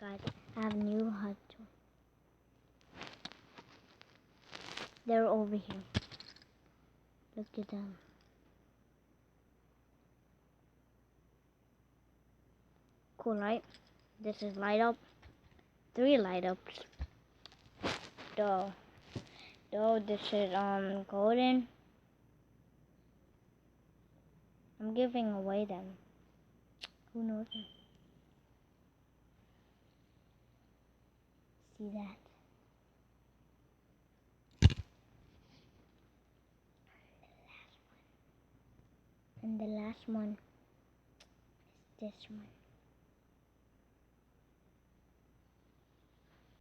Guys, I have new hut. They're over here. Let's get them. Cool, right? This is light up. 3 light ups. Duh. This is golden. I'm giving away them. Who knows? See that? And the last one is this one.